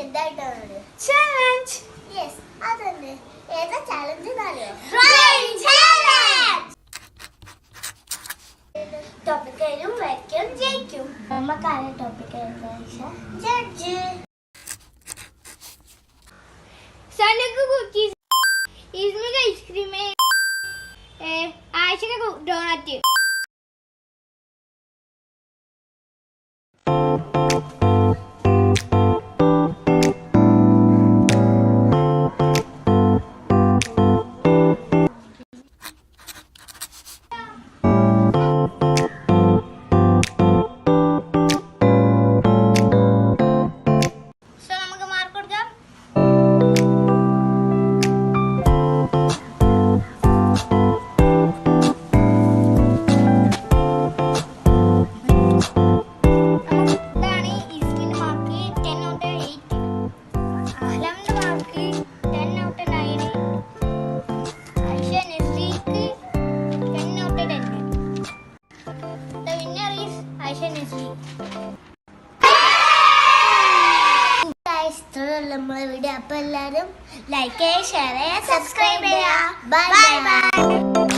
എന്തായിട്ടാണ് challenge. Yes അതന്നെ. ഏതാ challenge എന്നറിയോ? ടോപ്പിക് ആയാലും വരയ്ക്കും ജയിക്കും. നമുക്കാണ് ടോപ്പിക് ജഡ്ജ്. സനക്ക് കുക്കീസ്, ഇസ്മിക്ക് ഐസ്ക്രീം, ആയിഷക്ക് ഡോണറ്റ്. നമ്മളെ വീഡിയോ അപ്പൊ എല്ലാരും ലൈക്ക് ചെയ്യുക, ഷെയർ ചെയ്യുക, സബ്സ്ക്രൈബ് ചെയ്യുക. Bye by.